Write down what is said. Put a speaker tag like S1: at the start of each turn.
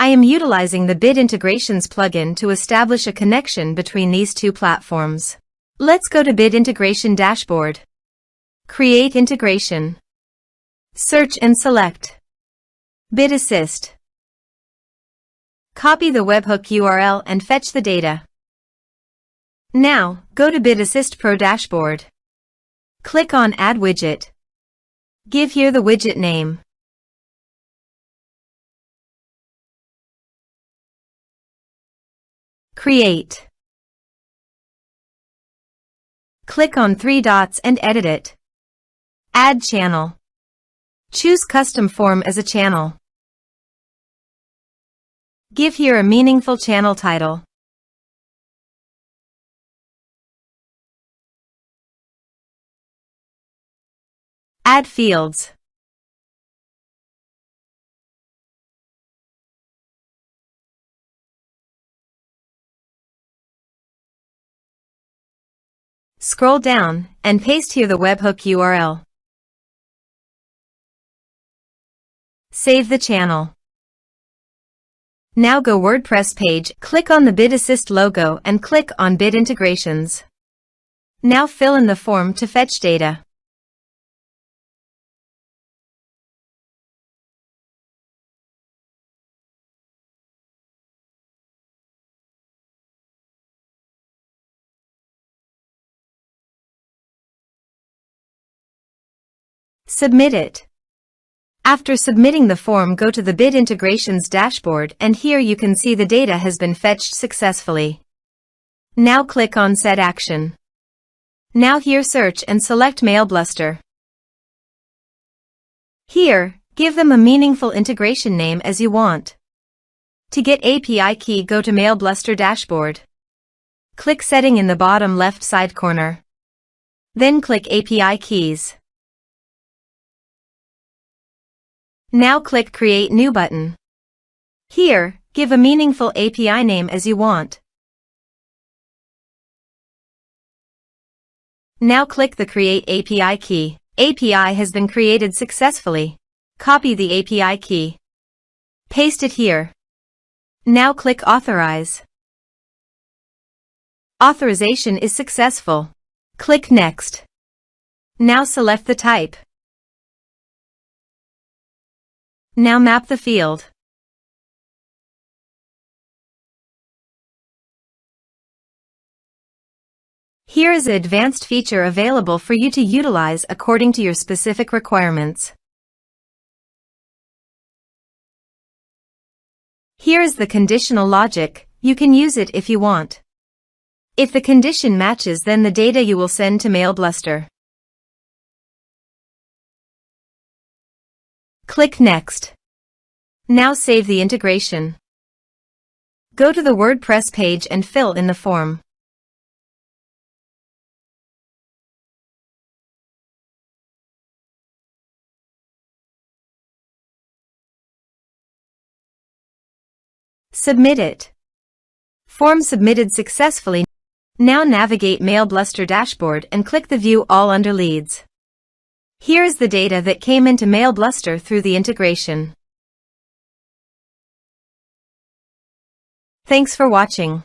S1: I am utilizing the Bid Integrations plugin to establish a connection between these two platforms. Let's go to Bid Integration Dashboard. Create Integration. Search and select Bid Assist. Copy the webhook URL and fetch the data. Now, go to Bid Assist Pro Dashboard. Click on Add Widget. Give here the widget name. Create. Click on 3 dots and edit it. Add channel. Choose Custom Form as a channel. Give here a meaningful channel title. Add fields. Scroll down and paste here the webhook URL. Save the channel. Now go WordPress page, click on the Bid Assist logo and click on Bid Integrations. Now fill in the form to fetch data. Submit it. After submitting the form, go to the Bid Integrations dashboard and here you can see the data has been fetched successfully. Now click on Set Action. Now here search and select MailBluster. Here, give them a meaningful integration name as you want. To get API key, go to MailBluster dashboard. Click Setting in the bottom left side corner. Then click API keys. Now click Create New button. Here, give a meaningful API name as you want. Now click the Create API key. API has been created successfully. Copy the API key. Paste it here. Now click Authorize. Authorization is successful. Click Next. Now select the type. Now map the field. Here is an advanced feature available for you to utilize according to your specific requirements. Here is the conditional logic. You can use it if you want. If the condition matches, then the data you will send to MailBluster. Click Next. Now save the integration. Go to the WordPress page and fill in the form. Submit it. Form submitted successfully. Now navigate MailBluster dashboard and click the View All under Leads. Here is the data that came into MailBluster through the integration. Thanks for watching.